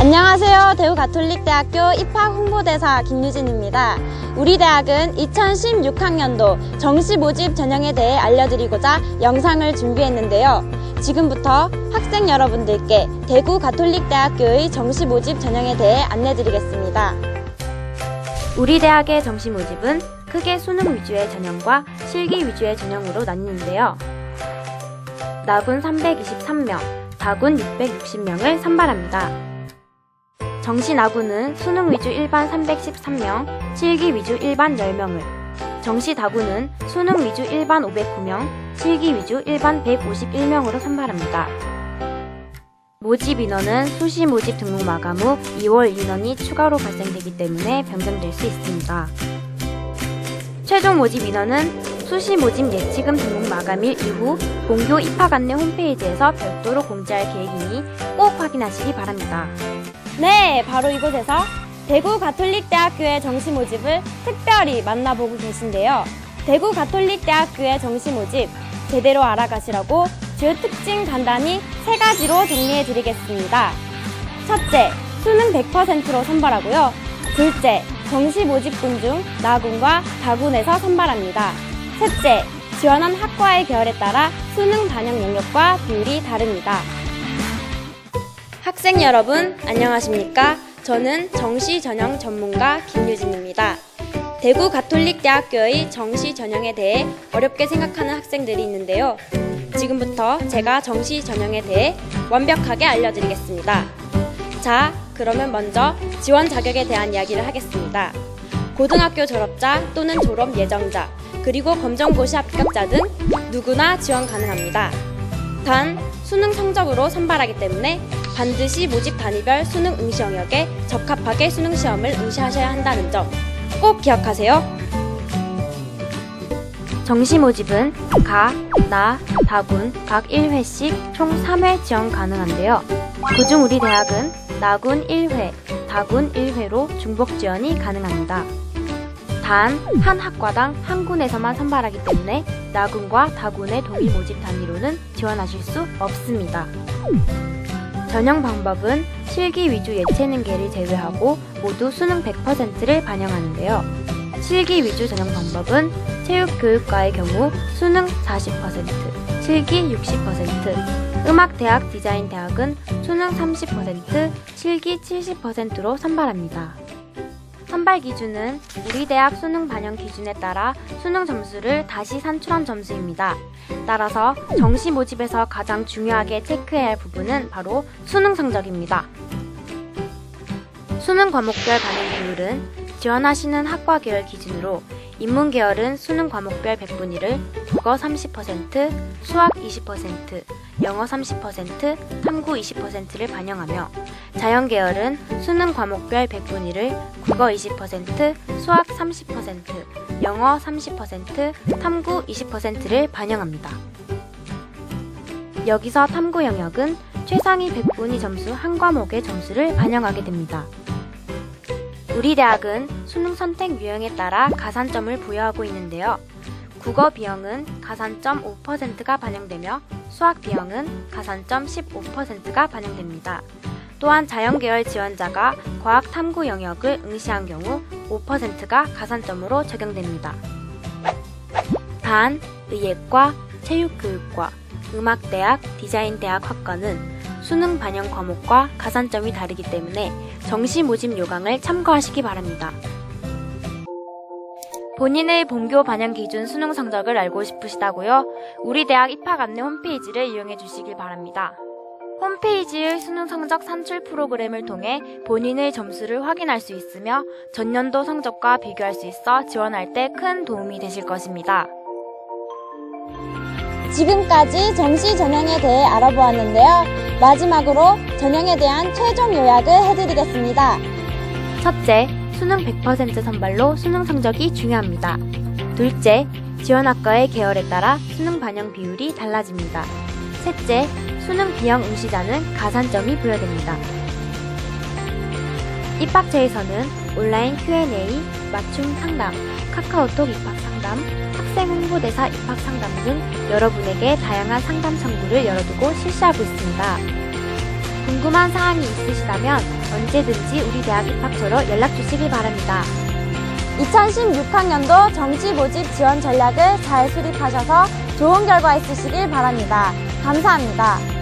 안녕하세요. 대구가톨릭대학교 입학홍보대사 김유진입니다. 우리 대학은 2016학년도 정시 모집 전형에 대해 알려드리고자 영상을 준비했는데요. 지금부터 학생 여러분들께 대구가톨릭대학교의 정시 모집 전형에 대해 안내드리겠습니다. 우리 대학의 정시 모집은 크게 수능 위주의 전형과 실기 위주의 전형으로 나뉘는데요. 나군 323명, 다군 660명을 선발합니다. 정시 나군은 수능 위주 일반 313명, 실기 위주 일반 10명을, 정시 다군은 수능 위주 일반 509명, 실기 위주 일반 151명으로 선발합니다. 모집 인원은 수시 모집 등록 마감 후 2월 인원이 추가로 발생되기 때문에 변경될 수 있습니다. 최종 모집 인원은 수시 모집 예치금 등록 마감일 이후 본교 입학 안내 홈페이지에서 별도로 공지할 계획이니 꼭 확인하시기 바랍니다. 네, 바로 이곳에서 대구가톨릭대학교의 정시 모집을 특별히 만나보고 계신데요. 대구가톨릭대학교의 정시 모집 제대로 알아가시라고 주 특징 간단히 3가지로 정리해드리겠습니다. 첫째, 수능 100%로 선발하고요. 둘째, 정시 모집군 중 나군과 다군에서 선발합니다. 셋째, 지원한 학과의 계열에 따라 수능 반영 영역과 비율이 다릅니다. 학생 여러분, 안녕하십니까? 저는 정시 전형 전문가 김유진입니다. 대구가톨릭대학교의 정시 전형에 대해 어렵게 생각하는 학생들이 있는데요. 지금부터 제가 정시 전형에 대해 완벽하게 알려드리겠습니다. 자, 그러면 먼저 지원 자격에 대한 이야기를 하겠습니다. 고등학교 졸업자 또는 졸업 예정자, 그리고 검정고시 합격자 등 누구나 지원 가능합니다. 단, 수능 성적으로 선발하기 때문에 반드시 모집 단위별 수능 응시 영역에 적합하게 수능 시험을 응시하셔야 한다는 점 꼭 기억하세요. 정시 모집은 가, 나, 다군 각 1회씩 총 3회 지원 가능한데요. 그중 우리 대학은 나군 1회, 다군 1회로 중복 지원이 가능합니다. 단, 한 학과당 한 군에서만 선발하기 때문에 나군과 다군의 동일 모집 단위로는 지원하실 수 없습니다. 전형 방법은 실기 위주 예체능계를 제외하고 모두 수능 100%를 반영하는데요. 실기 위주 전형 방법은 체육교육과의 경우 수능 40%, 실기 60%, 음악대학 디자인대학은 수능 30%, 실기 70%로 선발합니다. 선발 기준은 우리 대학 수능 반영 기준에 따라 수능 점수를 다시 산출한 점수입니다. 따라서 정시 모집에서 가장 중요하게 체크해야 할 부분은 바로 수능 성적입니다. 수능 과목별 반영 비율은 지원하시는 학과 계열 기준으로 인문 계열은 수능 과목별 100분위를 국어 30%, 수학 20%, 영어 30%, 탐구 20%를 반영하며 자연 계열은 수능 과목별 100분위를 국어 20%, 수학 30%, 영어 30%, 탐구 20%를 반영합니다. 여기서 탐구 영역은 최상위 100분위 점수 한 과목의 점수를 반영하게 됩니다. 우리 대학은 수능 선택 유형에 따라 가산점을 부여하고 있는데요. 국어 B형은 가산점 5%가 반영되며 수학 B형은 가산점 15%가 반영됩니다. 또한 자연계열 지원자가 과학 탐구 영역을 응시한 경우 5%가 가산점으로 적용됩니다. 단, 의예과, 체육교육과, 음악대학, 디자인대학 학과는 수능 반영 과목과 가산점이 다르기 때문에 정시 모집 요강을 참고하시기 바랍니다. 본인의 본교 반영 기준 수능 성적을 알고 싶으시다고요? 우리 대학 입학 안내 홈페이지를 이용해 주시길 바랍니다. 홈페이지의 수능 성적 산출 프로그램을 통해 본인의 점수를 확인할 수 있으며 전년도 성적과 비교할 수 있어 지원할 때 큰 도움이 되실 것입니다. 지금까지 정시 전형에 대해 알아보았는데요. 마지막으로 전형에 대한 최종 요약을 해드리겠습니다. 첫째, 수능 100% 선발로 수능 성적이 중요합니다. 둘째, 지원학과의 계열에 따라 수능 반영 비율이 달라집니다. 셋째, 수능 B형 응시자는 가산점이 부여됩니다. 입학처에서는 온라인 Q&A, 맞춤 상담, 카카오톡 입학 상담, 학생 홍보대사 입학 상담 등 여러분에게 다양한 상담 창구를 열어두고 실시하고 있습니다. 궁금한 사항이 있으시다면 언제든지 우리 대학 입학처로 연락 주시기 바랍니다. 2016학년도 정시 모집 지원 전략을 잘 수립하셔서 좋은 결과 있으시길 바랍니다. 감사합니다.